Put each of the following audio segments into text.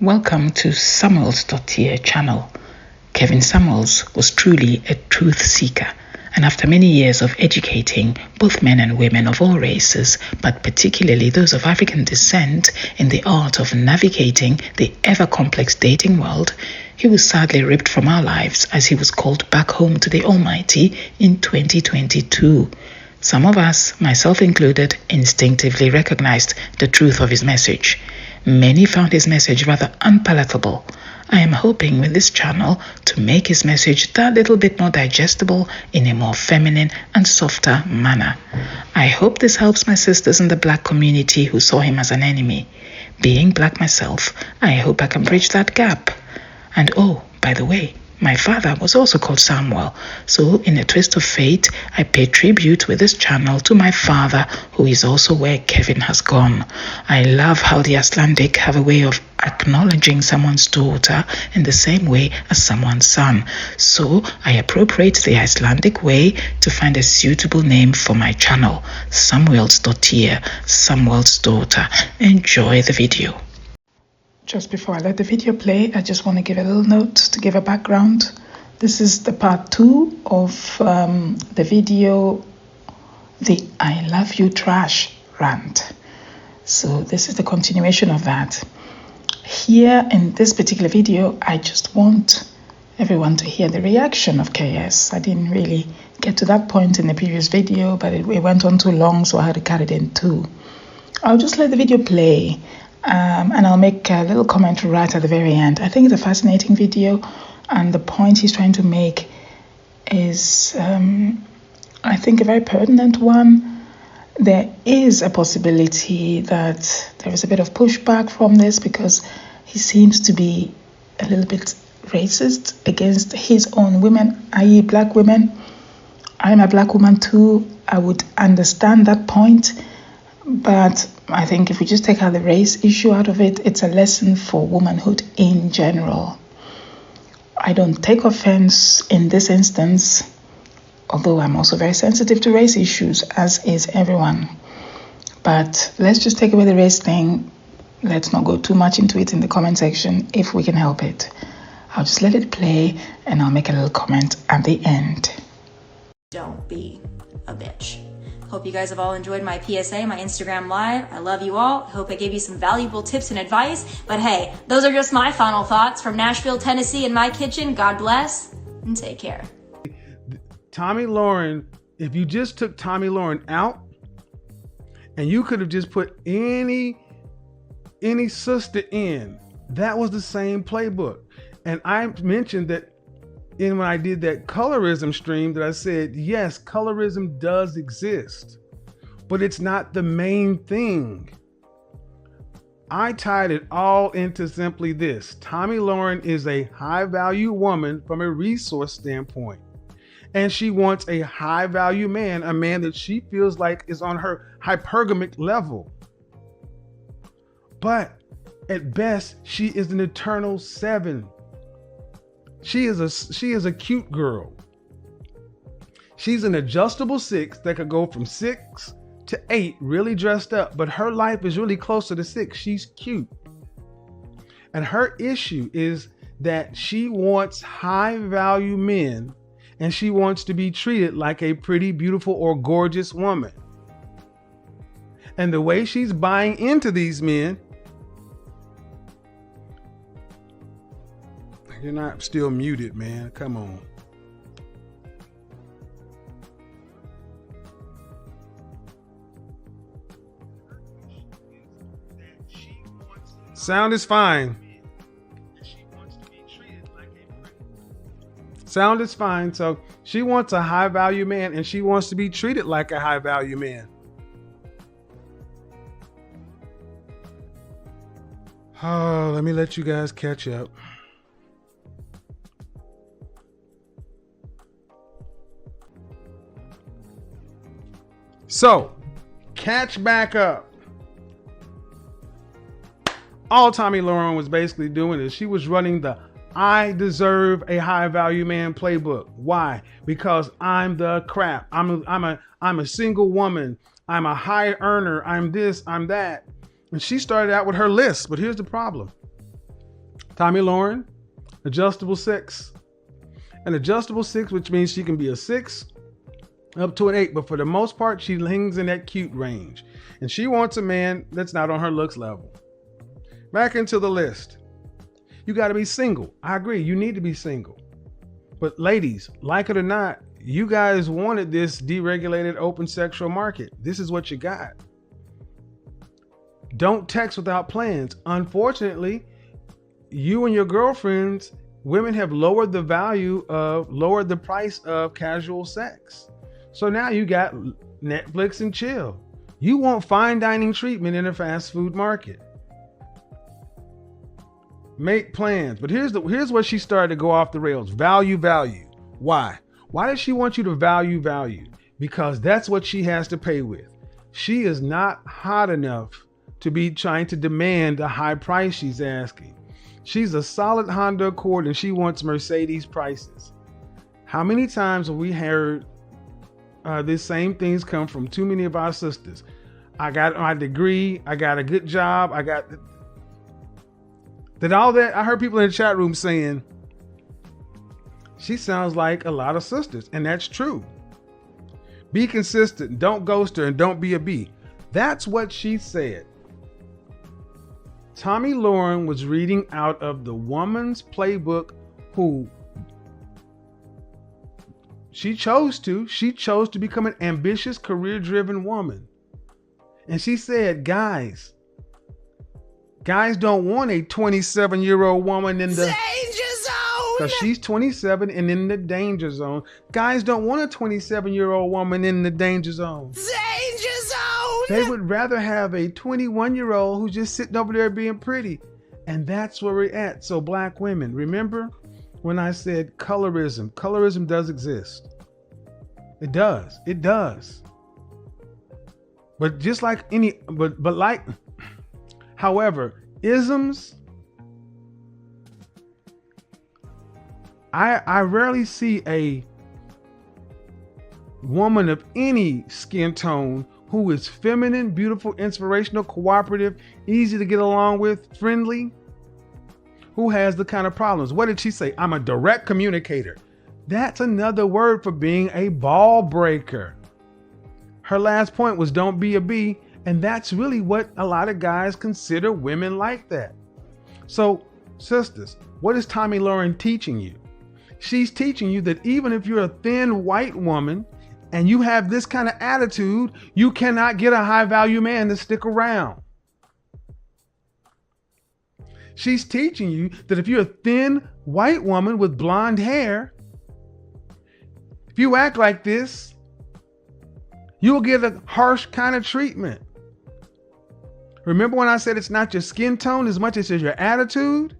Welcome to Samuels.here channel. Kevin Samuels was truly a truth seeker, and after many years of educating both men and women of all races, but particularly those of African descent, in the art of navigating the ever-complex dating world, he was sadly ripped from our lives as he was called back home to the Almighty in 2022. Some of us, myself included, instinctively recognized the truth of his message. Many found his message rather unpalatable. I am hoping with this channel to make his message that little bit more digestible in a more feminine and softer manner. I hope this helps my sisters in the Black community who saw him as an enemy. Being Black myself, I hope I can bridge that gap. And oh, by the way, my father was also called Samuel, so in a twist of fate, I pay tribute with this channel to my father, who is also where Kevin has gone. I love how the Icelandic have a way of acknowledging someone's daughter in the same way as someone's son. So I appropriate the Icelandic way to find a suitable name for my channel, Samuels.here, Samuel's daughter. Enjoy the video. Just before I let the video play, I just want to give a little note to give a background. This is the part 2 of the video, the I Love You Trash rant. So this is the continuation of that. Here in this particular video, I just want everyone to hear the reaction of KS. I didn't really get to that point in the previous video, but it went on too long, so I had to cut it in two. I'll just let the video play. And I'll make a little comment right at the very end. I think it's a fascinating video, and the point he's trying to make is, I think, a very pertinent one. There is a possibility that there is a bit of pushback from this because he seems to be a little bit racist against his own women, i.e. Black women. I'm a Black woman too. I would understand that point, but I think if we just take out the race issue out of it, it's a lesson for womanhood in general. I don't take offense in this instance, although I'm also very sensitive to race issues, as is everyone. But let's just take away the race thing. Let's not go too much into it in the comment section if we can help it. I'll just let it play and I'll make a little comment at the end. Don't be a bitch. Hope you guys have all enjoyed my PSA, my Instagram Live. I love you all. Hope I gave you some valuable tips and advice. But hey, those are just my final thoughts from Nashville, Tennessee in my kitchen. God bless and take care. Tomi Lahren, if you just took Tomi Lahren out and you could have just put any sister in, that was the same playbook. And I mentioned that when I did that colorism stream, that I said, yes, colorism does exist, but it's not the main thing. I tied it all into simply this. Tomi Lahren is a high value woman from a resource standpoint, and she wants a high value man, a man that she feels like is on her hypergamic level. But at best, she is an eternal 7. She is a cute girl. She's an adjustable 6 that could go from 6 to 8 really dressed up, but her life is really closer to 6. She's cute. And her issue is that she wants high value men, and she wants to be treated like a pretty, beautiful, or gorgeous woman. And the way she's buying into these men, you're not still muted, man. Come on. Sound is fine. Sound is fine. So she wants a high value man, and she wants to be treated like a high value man. Oh, let me let you guys catch up. So, catch back up. All Tomi Lahren was basically doing is she was running the I deserve a high value man playbook. Why? Because I'm the crap. I'm a single woman. I'm a high earner. I'm this, I'm that. And she started out with her list, but here's the problem. Tommy Lauren, adjustable 6. An adjustable 6, which means she can be a 6 up to an 8, but for the most part, she hangs in that cute range. And she wants a man that's not on her looks level. Back into the list. You got to be single. I agree. You need to be single. But ladies, like it or not, you guys wanted this deregulated open sexual market. This is what you got. Don't text without plans. Unfortunately, you and your girlfriends, women have lowered the price of casual sex. So now you got Netflix and chill. You want fine dining treatment in a fast food market. Make plans. But here's where she started to go off the rails. Value. Why? Why does she want you to value? Because that's what she has to pay with. She is not hot enough to be trying to demand a high price she's asking. She's a solid Honda Accord and she wants Mercedes prices. How many times have we heard these same things come from too many of our sisters? I got my degree. I got a good job. I got all that. I heard people in the chat room saying, she sounds like a lot of sisters. And that's true. Be consistent. Don't ghost her and don't be a bee. That's what she said. Tommy Lauren was reading out of the woman's playbook who she chose to become an ambitious, career-driven woman. And she said, guys don't want a 27-year-old woman in the danger zone. Because she's 27 and in the danger zone. Guys don't want a 27-year-old woman in the danger zone. Danger zone. They would rather have a 21-year-old who's just sitting over there being pretty. And that's where we're at. So black women, remember when I said colorism? Colorism does exist. It does. But just like however, isms, I rarely see a woman of any skin tone who is feminine, beautiful, inspirational, cooperative, easy to get along with, friendly, who has the kind of problems. What did she say? I'm a direct communicator. That's another word for being a ball breaker. Her last point was don't be a bee. And that's really what a lot of guys consider women like that. So, sisters, what is Tommy Lauren teaching you? She's teaching you that even if you're a thin white woman and you have this kind of attitude, you cannot get a high value man to stick around. She's teaching you that if you're a thin white woman with blonde hair, if you act like this, you'll get a harsh kind of treatment. Remember when I said it's not your skin tone as much as it's your attitude?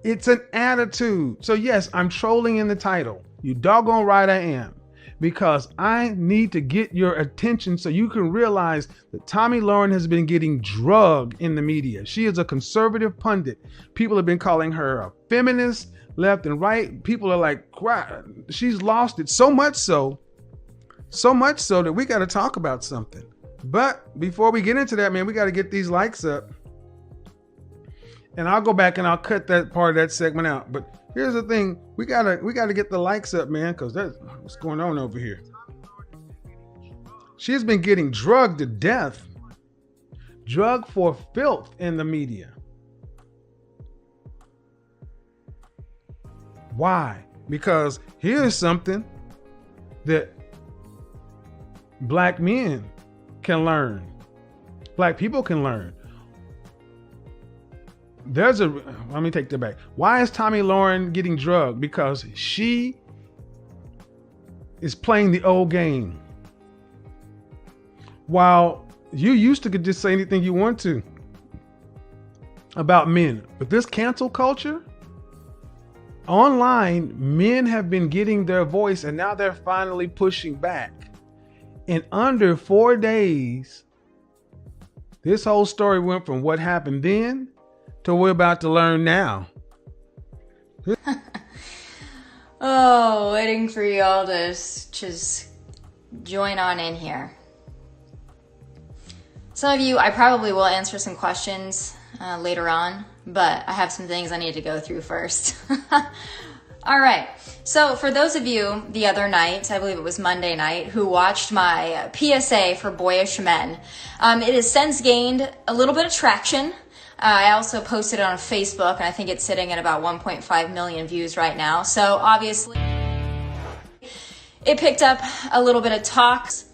It's an attitude. So yes, I'm trolling in the title. You doggone right I am. Because I need to get your attention so you can realize that Tommy Lauren has been getting drugged in the media. She is a conservative pundit. People have been calling her a feminist left and right. People are like, she's lost it so much so that we got to talk about something. But before we get into that, man, we got to get these likes up. And I'll go back and I'll cut that part of that segment out. But here's the thing. We gotta get the likes up, man, because that's what's going on over here. She's been getting drugged to death. Drugged for filth in the media. Why? Because here's something that black men can learn. Black people can learn. Let me take that back. Why is Tommy Lauren getting drugged? Because she is playing the old game. While you used to could just say anything you want to about men. But this cancel culture, online, men have been getting their voice and now they're finally pushing back. In under 4 days, this whole story went from what happened then to what we're about to learn now. Oh, waiting for y'all to just join on in here. Some of you, I probably will answer some questions later on, but I have some things I need to go through first. All right. So for those of you the other night, I believe it was Monday night, who watched my PSA for boyish men, it has since gained a little bit of traction. I also posted it on Facebook, and I think it's sitting at about 1.5 million views right now. So obviously it picked up a little bit of talks,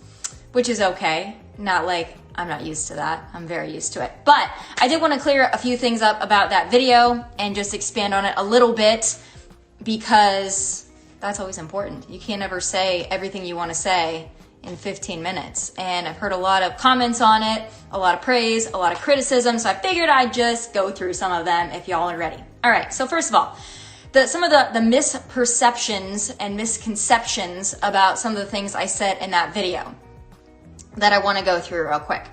which is okay. Not like I'm not used to that. I'm very used to it. But I did want to clear a few things up about that video and just expand on it a little bit, because that's always important. You can't ever say everything you want to say in 15 minutes. And I've heard a lot of comments on it, a lot of praise, a lot of criticism. So I figured I'd just go through some of them if y'all are ready. All right. So first of all, some of the misperceptions and misconceptions about some of the things I said in that video that I want to go through real quick.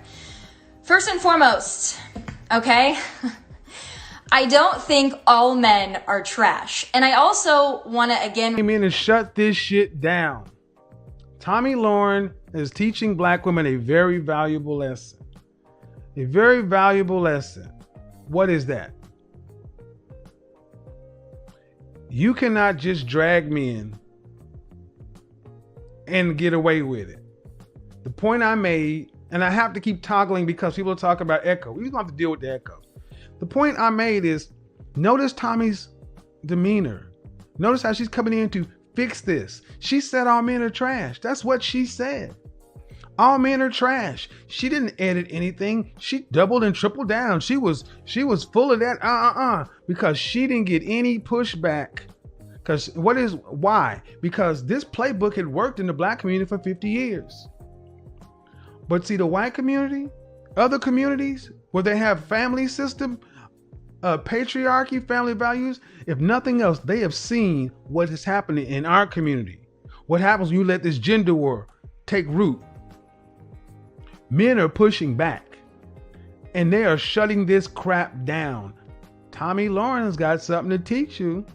First and foremost, okay? I don't think all men are trash. And I also want to again came in and shut this shit down. Tomi Lahren is teaching black women a very valuable lesson. A very valuable lesson. What is that? You cannot just drag men and get away with it. The point I made, and I have to keep toggling because people talk about echo. We don't have to deal with the echo. The point I made is, notice Tommy's demeanor. Notice how she's coming in to fix this. She said all men are trash. That's what she said. All men are trash. She didn't edit anything. She doubled and tripled down. She was full of that because she didn't get any pushback. Why? Because this playbook had worked in the black community for 50 years. But see, the white community, other communities where they have family system, patriarchy, family values, if nothing else, they have seen what is happening in our community. What happens when you let this gender war take root? Men are pushing back and they are shutting this crap down. Tomi Lahren's got something to teach you.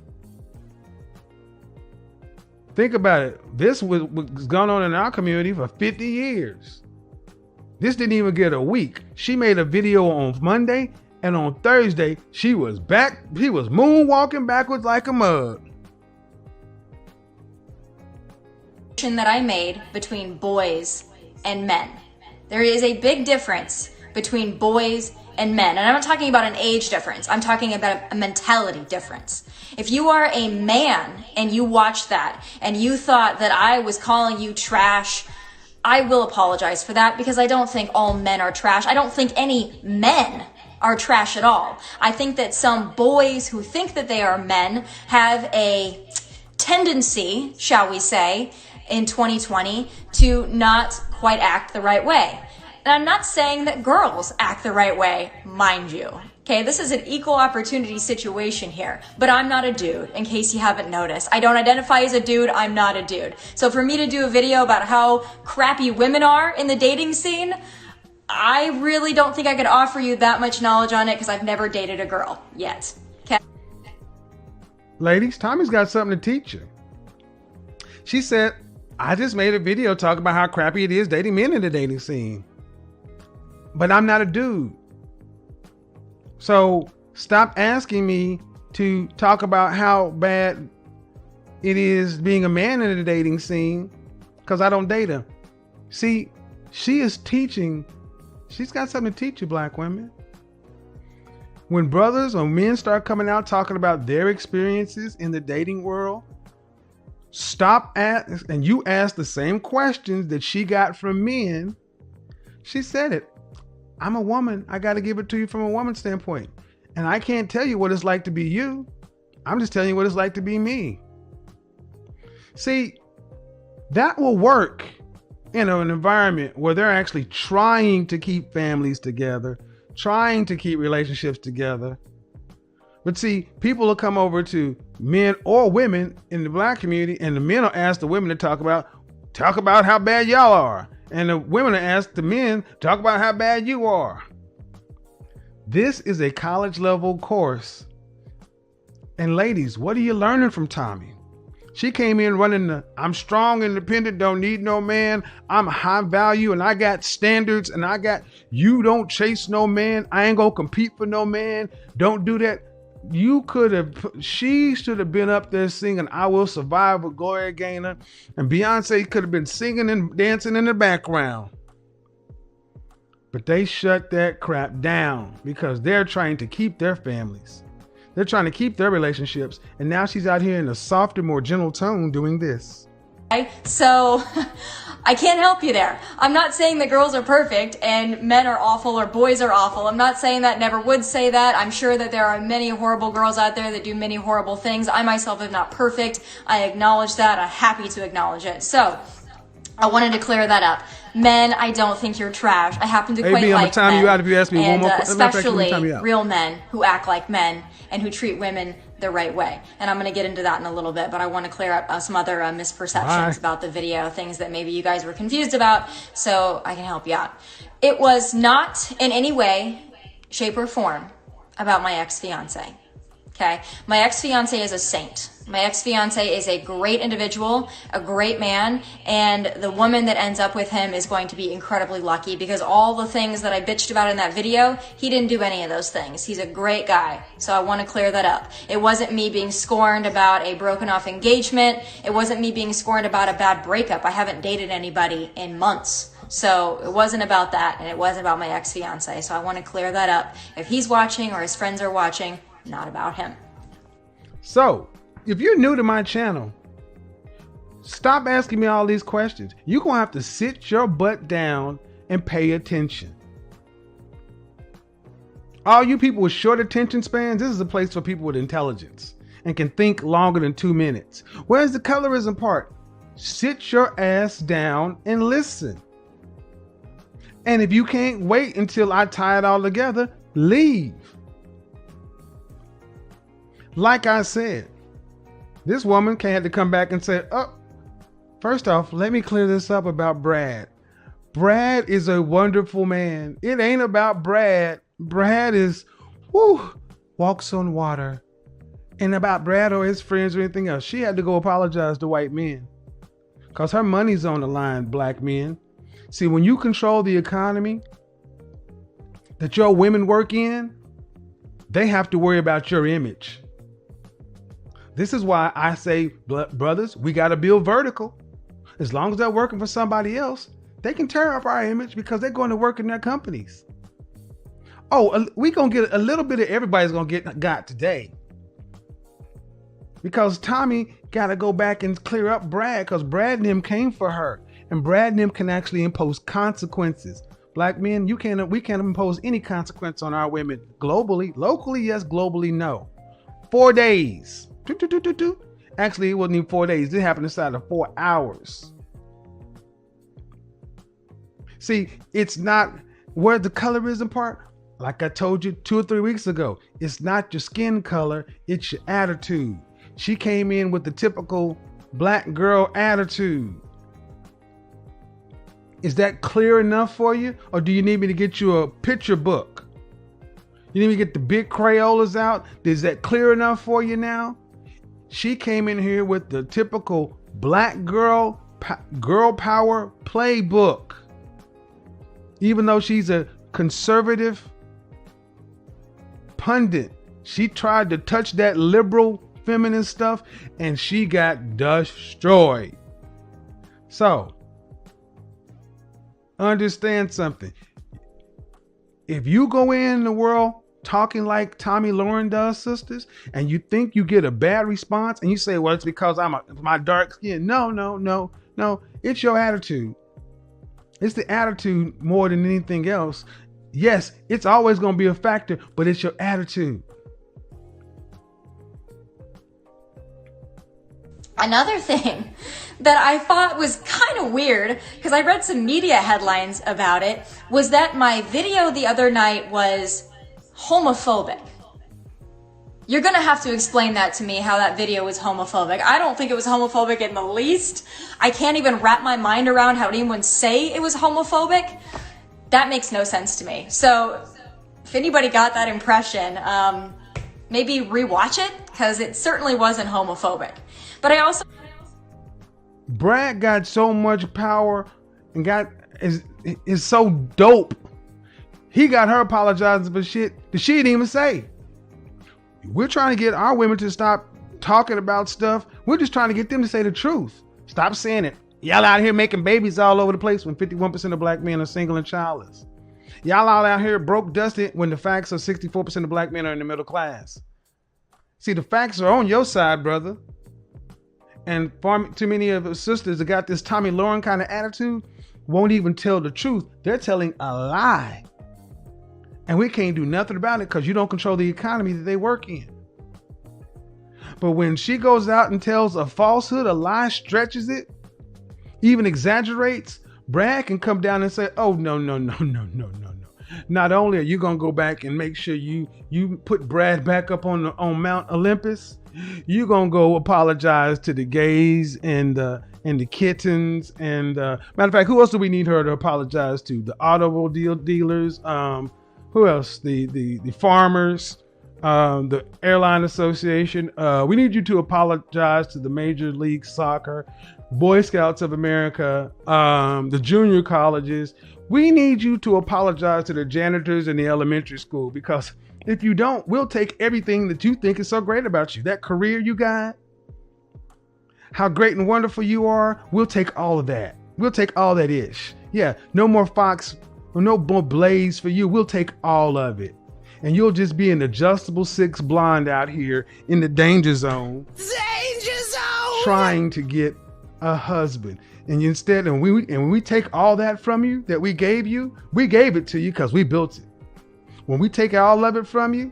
Think about it. This was going on in our community for 50 years. This didn't even get a week. She made a video on Monday, and on Thursday, she was back. He was moonwalking backwards like a mug. That I made between boys and men. There is a big difference between boys and men. And I'm not talking about an age difference. I'm talking about a mentality difference. If you are a man and you watched that and you thought that I was calling you trash, I will apologize for that, because I don't think all men are trash. I don't think any men are trash at all. I think that some boys who think that they are men have a tendency, shall we say, in 2020 to not quite act the right way. And I'm not saying that girls act the right way, mind you. Okay, this is an equal opportunity situation here, but I'm not a dude, in case you haven't noticed. I don't identify as a dude, I'm not a dude. So for me to do a video about how crappy women are in the dating scene, I really don't think I could offer you that much knowledge on it, because I've never dated a girl yet. Okay. Ladies, Tommy's got something to teach you. She said, I just made a video talking about how crappy it is dating men in the dating scene. But I'm not a dude. So stop asking me to talk about how bad it is being a man in the dating scene, because I don't date him. See, she is teaching. She's got something to teach you, black women. When brothers or men start coming out talking about their experiences in the dating world, stop and you ask the same questions that she got from men. She said it. I'm a woman. I got to give it to you from a woman's standpoint. And I can't tell you what it's like to be you. I'm just telling you what it's like to be me. See, that will work in an environment where they're actually trying to keep families together, trying to keep relationships together. But see, people will come over to men or women in the black community, and the men will ask the women to talk about how bad y'all are. And the women will ask the men, talk about how bad you are. This is a college level course. And ladies, what are you learning from Tomi? She came in running the, I'm strong, independent, don't need no man. I'm high value and I got standards and you don't chase no man. I ain't gonna compete for no man. Don't do that. She should have been up there singing I Will Survive with Gloria Gaynor, and Beyonce could have been singing and dancing in the background. But they shut that crap down because they're trying to keep their families. They're trying to keep their relationships. And now she's out here in a softer, more gentle tone doing this. So I can't help you there. I'm not saying that girls are perfect and men are awful or boys are awful. I'm not saying that, never would say that. I'm sure that there are many horrible girls out there that do many horrible things. I myself am not perfect. I acknowledge that. I'm happy to acknowledge it. So I wanted to clear that up. Men, I don't think you're trash. I happen to quite like men. I'm gonna time you out if you ask me one more question. Especially real men who act like men and who treat women the right way. And I'm going to get into that in a little bit, but I want to clear up some other misperceptions about the video, things that maybe you guys were confused about, so I can help you out. It was not in any way, shape, or form about my ex-fiance. Okay? My ex-fiance is a saint. My ex-fiance is a great individual, a great man, and the woman that ends up with him is going to be incredibly lucky because all the things that I bitched about in that video, he didn't do any of those things. He's a great guy. So I want to clear that up. It wasn't me being scorned about a broken off engagement. It wasn't me being scorned about a bad breakup. I haven't dated anybody in months. So it wasn't about that, and it wasn't about my ex-fiance. So I want to clear that up. If he's watching or his friends are watching, not about him. So, if you're new to my channel, stop asking me all these questions. You're going to have to sit your butt down and pay attention. All you people with short attention spans, this is a place for people with intelligence and can think longer than 2 minutes. Where's the colorism part? Sit your ass down and listen. And if you can't wait until I tie it all together, leave. Like I said, this woman had to come back and say, oh, first off, let me clear this up about Brad. Brad is a wonderful man. It ain't about Brad. Brad is, walks on water. And about Brad or his friends or anything else, she had to go apologize to white men. Because her money's on the line, black men. See, when you control the economy that your women work in, they have to worry about your image. This is why I say, brothers, we got to build vertical. As long as they're working for somebody else, they can tear up our image because they're going to work in their companies. Oh, we're going to get a little bit of everybody's going to got today. Because Tommy got to go back and clear up Brad because Brad and him came for her. And Brad and him can actually impose consequences. Black men, we can't impose any consequence on our women globally. Locally, yes. Globally, no. 4 days. Actually, it wasn't even 4 days. It happened inside of 4 hours. See, it's not where the colorism part, like I told you 2 or 3 weeks ago, it's not your skin color, it's your attitude. She came in with the typical black girl attitude. Is that clear enough for you? Or do you need me to get you a picture book? You need me to get the big Crayolas out? Is that clear enough for you now? She came in here with the typical black girl power playbook. Even though she's a conservative pundit, she tried to touch that liberal feminine stuff and she got destroyed. So, understand something. If you go in the world talking like Tommy Lauren does, sisters, and you think you get a bad response and you say, well, it's because my dark skin. No. It's your attitude. It's the attitude more than anything else. Yes, it's always going to be a factor, but it's your attitude. Another thing that I thought was kind of weird, because I read some media headlines about it, was that my video the other night was homophobic. You're gonna have to explain that to me, how that video was homophobic. I don't think it was homophobic in the least. I can't even wrap my mind around how anyone say it was homophobic. That makes no sense to me. So if anybody got that impression, maybe rewatch it, because it certainly wasn't homophobic. But I also Brad got so much power and is so dope. He got her apologizing for shit that she didn't even say. We're trying to get our women to stop talking about stuff. We're just trying to get them to say the truth. Stop saying it. Y'all out here making babies all over the place when 51% of black men are single and childless. Y'all all out here broke dusted when the facts are 64% of black men are in the middle class. See, the facts are on your side, brother. And far too many of us sisters that got this Tommy Lauren kind of attitude won't even tell the truth. They're telling a lie. And we can't do nothing about it because you don't control the economy that they work in. But when she goes out and tells a falsehood, a lie, stretches it, even exaggerates, Brad can come down and say, oh, no. Not only are you going to go back and make sure you put Brad back up on Mount Olympus, you're going to go apologize to the gays and the kittens. And matter of fact, who else do we need her to apologize to? The automobile dealers. Who else? The farmers, the airline association. We need you to apologize to the Major League Soccer, Boy Scouts of America, the junior colleges. We need you to apologize to the janitors in the elementary school, because if you don't, we'll take everything that you think is so great about you. That career you got, how great and wonderful you are. We'll take all of that. We'll take all that ish. Yeah, no more Fox or no more Blaze for you. We'll take all of it. And you'll just be an adjustable 6 blonde out here in the danger zone. Danger zone! Trying to get a husband. And instead, and when we take all that from you that we gave it to you because we built it. When we take all of it from you,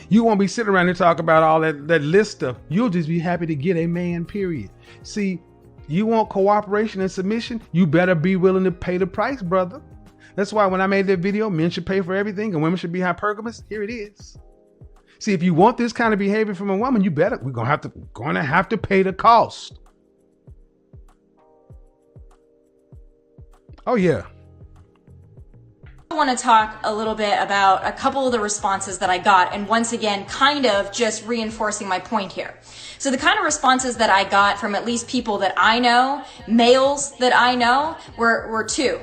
you won't be sitting around and talk about all that list stuff. You'll just be happy to get a man, period. See, you want cooperation and submission, you better be willing to pay the price, brother. That's why when I made that video, men should pay for everything and women should be hypergamous. Here it is. See, if you want this kind of behavior from a woman, we're gonna have to pay the cost. Oh yeah. I want to talk a little bit about a couple of the responses that I got, and once again, kind of just reinforcing my point here. So the kind of responses that I got from at least people that I know, males that I know, were two.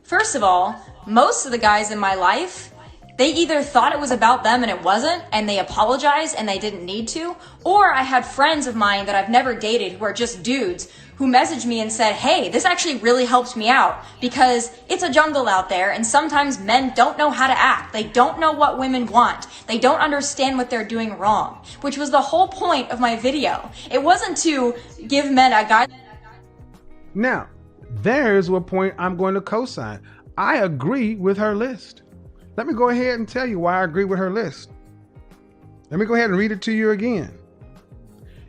First of all, most of the guys in my life, they either thought it was about them and it wasn't, and they apologized and they didn't need to, or I had friends of mine that I've never dated who are just dudes who messaged me and said, hey, this actually really helped me out because it's a jungle out there and sometimes men don't know how to act. They don't know what women want. They don't understand what they're doing wrong, which was the whole point of my video. It wasn't to give men a guide. Now, there's what point I'm going to co-sign. I agree with her list. Let me go ahead and tell you why I agree with her list. Let me go ahead and read it to you again.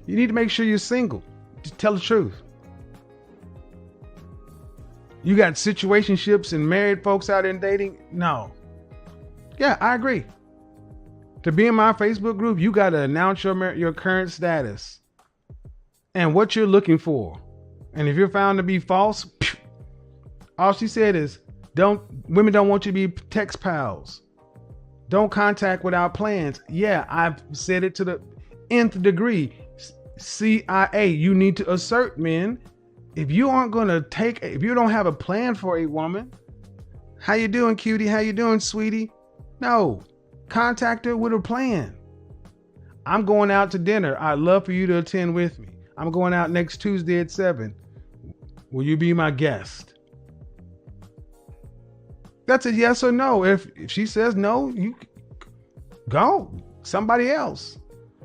You need to make sure you're single. Just tell the truth. You got situationships and married folks out in dating? No. Yeah, I agree. To be in my Facebook group, you got to announce your current status and what you're looking for. And if you're found to be false, all she said is, women don't want you to be text pals. Don't contact without plans. Yeah, I've said it to the nth degree. CIA, you need to assert, men. If you don't have a plan for a woman, how you doing, cutie? How you doing, sweetie? No, contact her with a plan. I'm going out to dinner. I'd love for you to attend with me. I'm going out next Tuesday at 7. Will you be my guest? That's a yes or no. If she says no, you go somebody else.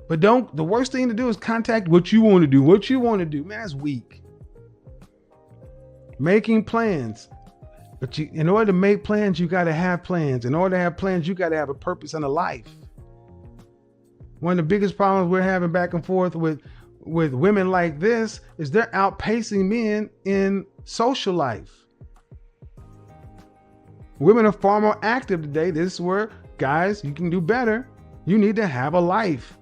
But the worst thing to do is contact what you want to do. What you want to do, man, that's weak. Making plans. But in order to make plans, you got to have plans. In order to have plans, you got to have a purpose and a life. One of the biggest problems we're having back and forth with women like this is they're outpacing men in social life. Women are far more active today. This is where, guys, you can do better. You need to have a life.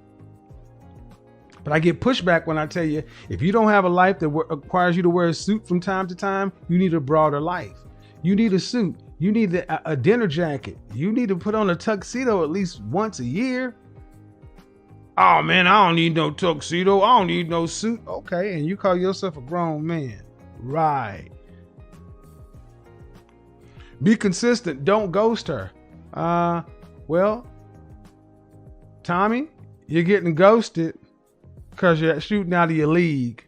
But I get pushback when I tell you, if you don't have a life that requires you to wear a suit from time to time, you need a broader life. You need a suit. You need a dinner jacket. You need to put on a tuxedo at least once a year. Oh man, I don't need no tuxedo. I don't need no suit. Okay, and you call yourself a grown man. Right. Be consistent. Don't ghost her. Well, Tommy, you're getting ghosted because you're shooting out of your league.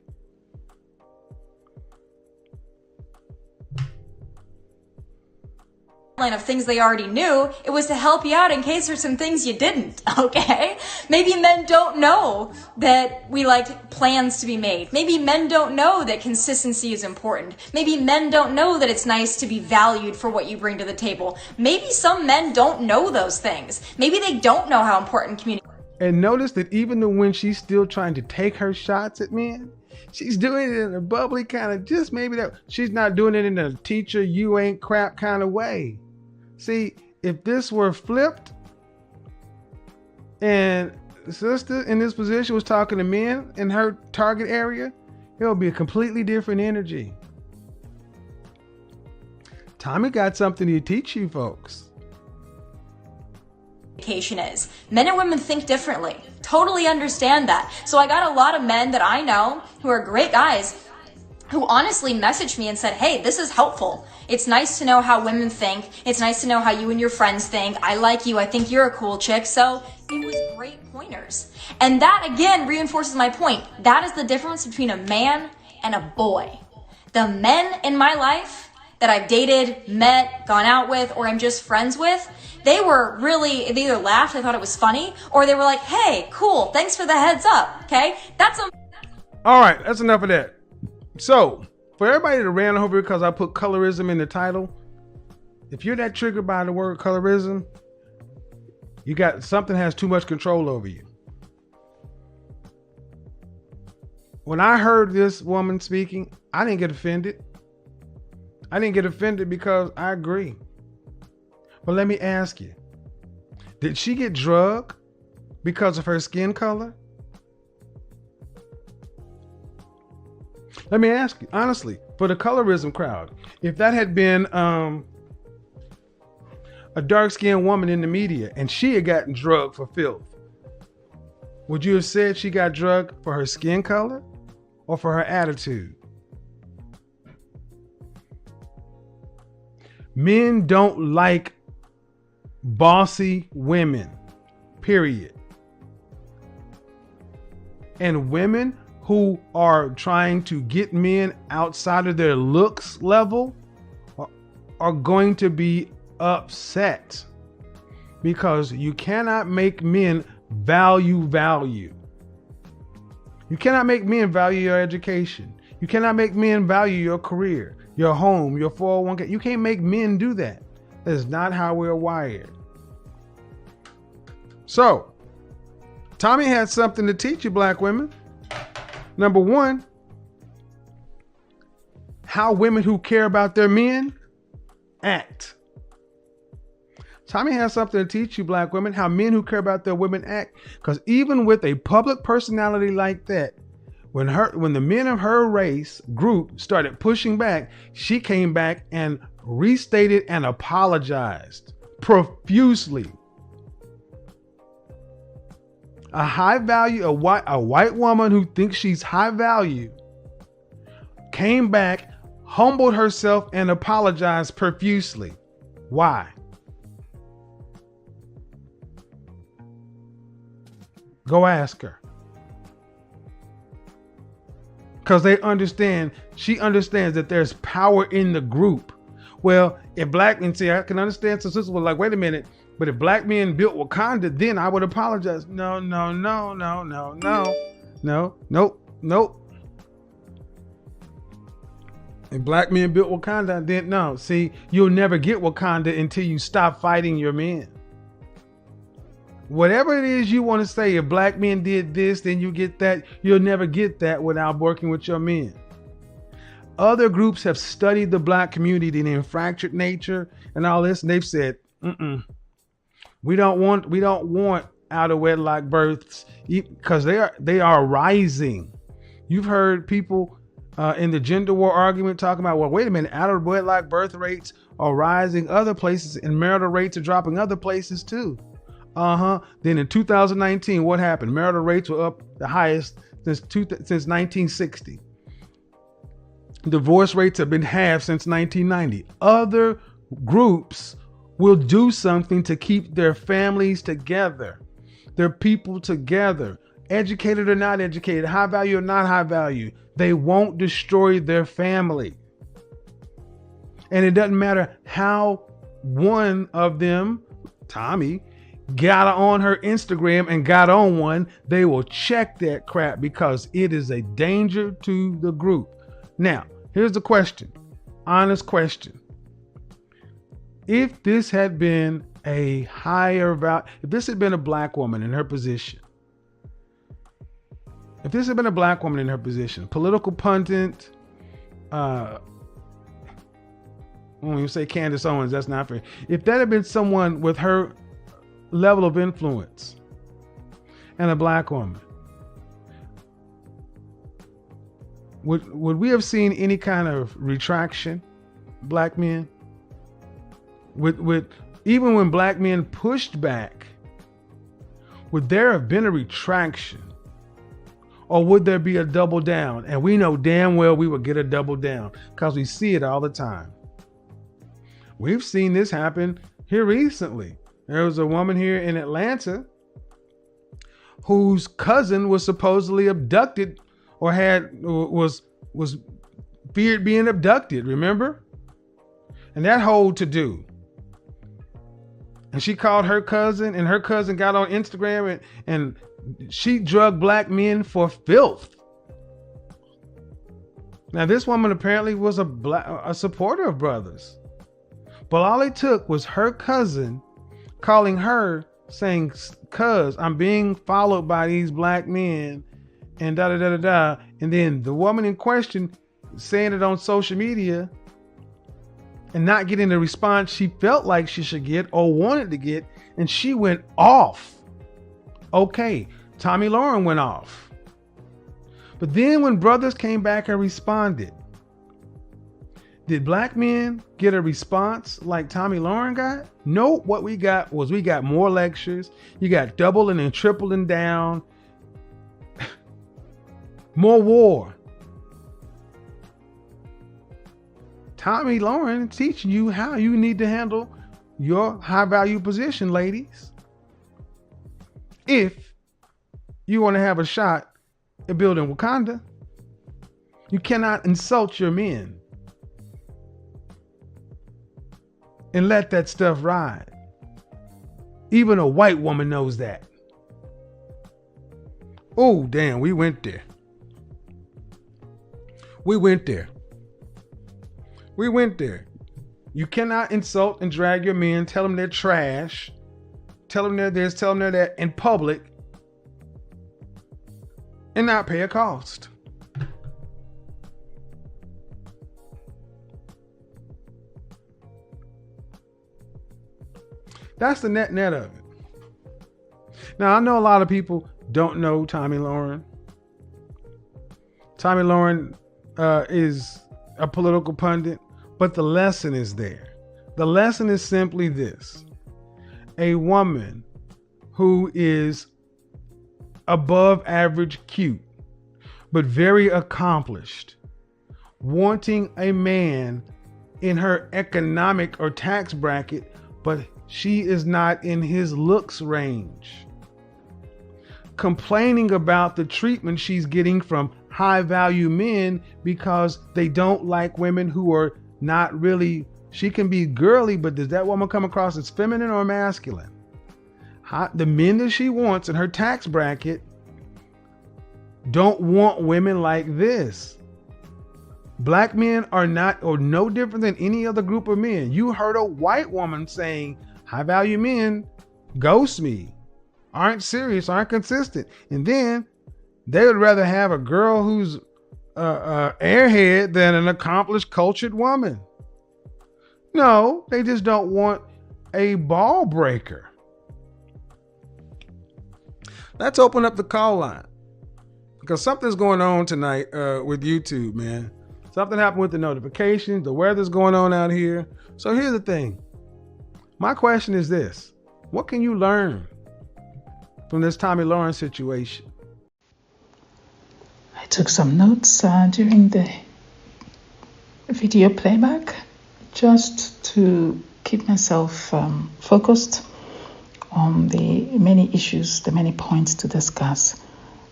Of things they already knew. It was to help you out in case there's some things you didn't, okay? Maybe men don't know that we like plans to be made. Maybe men don't know that consistency is important. Maybe men don't know that it's nice to be valued for what you bring to the table. Maybe some men don't know those things. Maybe they don't know how important communication. And notice that even when she's still trying to take her shots at men, she's doing it in a bubbly kind of, just maybe that she's not doing it in a teacher, you ain't crap kind of way. See, if this were flipped and the sister in this position was talking to men in her target area, it would be a completely different energy. Tommy got something to teach you folks. Is. Men and women think differently. Totally understand that. So I got a lot of men that I know who are great guys who honestly messaged me and said, hey, this is helpful. It's nice to know how women think. It's nice to know how you and your friends think. I like you. I think you're a cool chick. So it was great pointers. And that again reinforces my point. That is the difference between a man and a boy. The men in my life that I've dated, met, gone out with, or I'm just friends with, they were really, they either laughed, they thought it was funny, or they were like, hey, cool, thanks for the heads up, okay? All right, that's enough of that. So, for everybody that ran over because I put colorism in the title, if you're that triggered by the word colorism, you got something has too much control over you. When I heard this woman speaking, I didn't get offended. I didn't get offended because I agree. But let me ask you, did she get drugged because of her skin color? Let me ask you, honestly, for the colorism crowd, if that had been a dark-skinned woman in the media and she had gotten drugged for filth, would you have said she got drugged for her skin color or for her attitude? Men don't like bossy women, period. And women who are trying to get men outside of their looks level are going to be upset because you cannot make men value. You cannot make men value your education. You cannot make men value your career, your home, your 401k. You can't make men do that. That is not how we're wired. So, Tommy had something to teach you, black women. Number one, how women who care about their men act. Tommy has something to teach you, black women, how men who care about their women act. Because even with a public personality like that, when the men of her race group started pushing back, she came back and restated and apologized profusely. A high value, a white woman who thinks she's high value came back, humbled herself, and apologized profusely. Why? Go ask her. Because she understands that there's power in the group. Well, if black men say, I can understand, so sisters were like, wait a minute, but if black men built Wakanda, then I would apologize. No. If black men built Wakanda, then no. See, you'll never get Wakanda until you stop fighting your men. Whatever it is you want to say, if black men did this, then you get that. You'll never get that without working with your men. Other groups have studied the black community in fractured nature and all this, and they've said, we don't want out of wedlock births because they are rising. You've heard people in the gender war argument talking about, well, wait a minute, out of wedlock birth rates are rising other places and marital rates are dropping other places too. Then in 2019, what happened? Marital rates were up the highest since 1960. Divorce rates have been halved since 1990. Other groups will do something to keep their families together, their people together, educated or not educated, high value or not high value. They won't destroy their family. And it doesn't matter how one of them, Tommy, got on her Instagram and got on one, they will check that crap because it is a danger to the group. Now, here's the question, honest question. If this had been a higher value, if this had been a black woman in her position, political pundit, when you say Candace Owens, that's not fair. If that had been someone with her level of influence and a black woman, would we have seen any kind of retraction, black men? Would even when black men pushed back, would there have been a retraction? Or would there be a double down? And we know damn well we would get a double down because we see it all the time. We've seen this happen here recently. There was a woman here in Atlanta whose cousin was supposedly abducted or was feared being abducted, remember? And that whole to do. And she called her cousin, and her cousin got on Instagram and she drugged black men for filth. Now, this woman apparently was a supporter of brothers. But all it took was her cousin calling her saying, "Cuz, I'm being followed by these black men," and da da da da da. And then the woman in question saying it on social media and not getting the response she felt like she should get or wanted to get, and she went off. Okay, Tommy Lauren went off. But then when brothers came back and responded, did black men get a response like Tommy Lauren got? No, what we got more lectures. You got doubling and tripling down. More war. Tommy Lauren teaching you how you need to handle your high value position, ladies. If you want to have a shot at building Wakanda, you cannot insult your men and let that stuff ride. Even a white woman knows that. Oh, damn, we went there. You cannot insult and drag your men, tell them they're trash, tell them they're this, tell them they're that in public, and not pay a cost. That's the net of it. Now, I know a lot of people don't know Tommy Lauren. Tommy Lauren is a political pundit, but the lesson is there. The lesson is simply this. A woman who is above average cute, but very accomplished, wanting a man in her economic or tax bracket, but she is not in his looks range. Complaining about the treatment she's getting from high value men because they don't like women who are not really, she can be girly, but does that woman come across as feminine or masculine? The men that she wants in her tax bracket don't want women like this. Black men are not or no different than any other group of men. You heard a white woman saying, high value men ghost me, aren't serious, aren't consistent. And then they would rather have a girl who's a airhead than an accomplished, cultured woman. No, they just don't want a ball breaker. Let's open up the call line because something's going on tonight with YouTube, man. Something happened with the notifications. The weather's going on out here. So here's the thing. My question is this. What can you learn from this Tommy Lauren situation? I took some notes during the video playback just to keep myself focused on the many issues, the many points to discuss.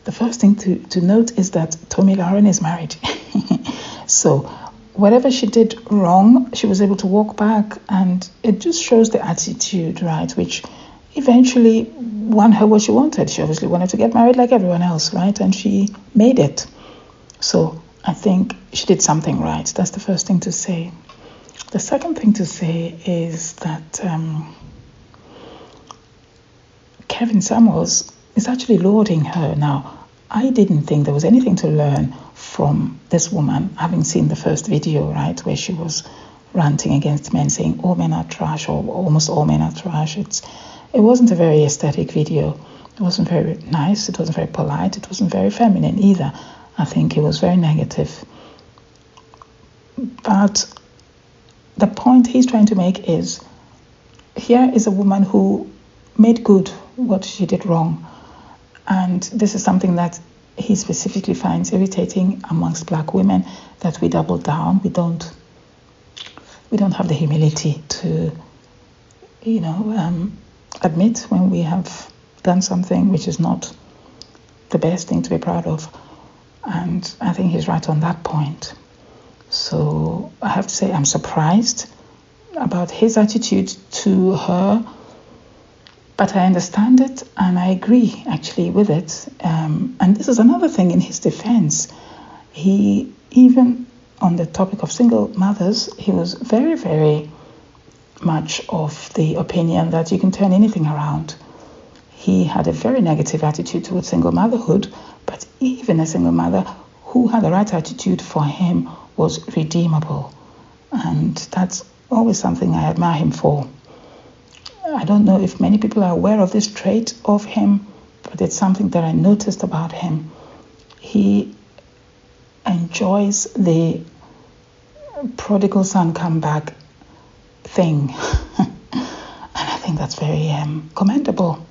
The first thing to note is that Tommy Lauren is married. So whatever she did wrong, she was able to walk back, and it just shows the attitude, right, which eventually won her what she wanted. She obviously wanted to get married like everyone else, right, and she made it. So I think she did something right. That's the first thing to say. The second thing to say is that Kevin Samuels is actually lauding her. Now, I didn't think there was anything to learn from this woman, having seen the first video, right, where she was ranting against men, saying all men are trash, or almost all men are trash. It wasn't a very aesthetic video. It wasn't very nice. It wasn't very polite. It wasn't very feminine either. I think it was very negative. But the point he's trying to make is, here is a woman who made good what she did wrong. And this is something that he specifically finds irritating amongst black women, that we double down. We don't have the humility to, admit when we have done something which is not the best thing to be proud of. And I think he's right on that point. So I have to say I'm surprised about his attitude to her, but I understand it and I agree actually with it. And this is another thing in his defense. He, even on the topic of single mothers, he was very, very much of the opinion that you can turn anything around. He had a very negative attitude towards single motherhood, but even a single mother who had the right attitude for him was redeemable. And that's always something I admire him for. I don't know if many people are aware of this trait of him, but it's something that I noticed about him. He enjoys the prodigal son come back thing. And I think that's very commendable.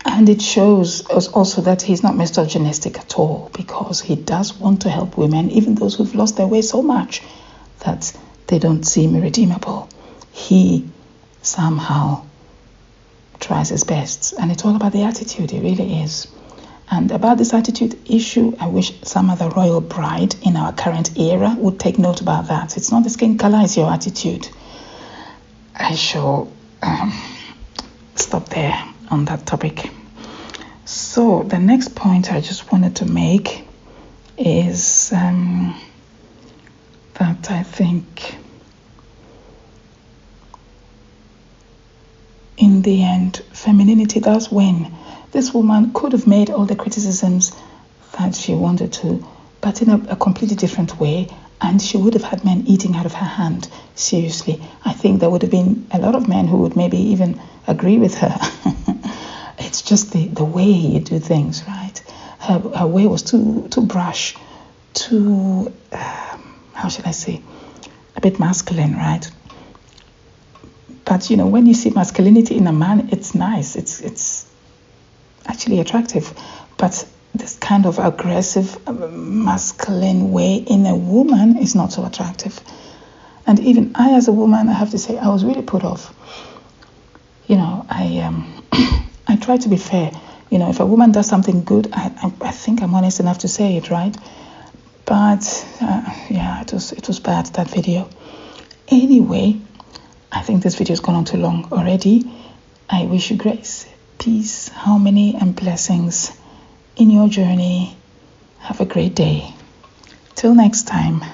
And it shows us also that he's not misogynistic at all, because he does want to help women, even those who've lost their way so much that they don't seem irredeemable. He somehow tries his best. And it's all about the attitude, it really is. And about this attitude issue, I wish some other royal bride in our current era would take note about that. It's not the skin color, it's your attitude. I shall stop there on that topic. So the next point I just wanted to make is that I think in the end, femininity does win. This woman could have made all the criticisms that she wanted to, but in a completely different way, and she would have had men eating out of her hand. Seriously, I think there would have been a lot of men who would maybe even agree with her. It's just the way you do things, right? Her way was too brash, too, how should I say, a bit masculine, right? But, when you see masculinity in a man, it's nice. It's actually attractive. But this kind of aggressive, masculine way in a woman is not so attractive. And even I, as a woman, I have to say, I was really put off. I try to be fair. If a woman does something good, I think I'm honest enough to say it, right? But, it was bad, that video. Anyway, I think this video has gone on too long already. I wish you grace, peace, harmony, and blessings in your journey. Have a great day. Till next time.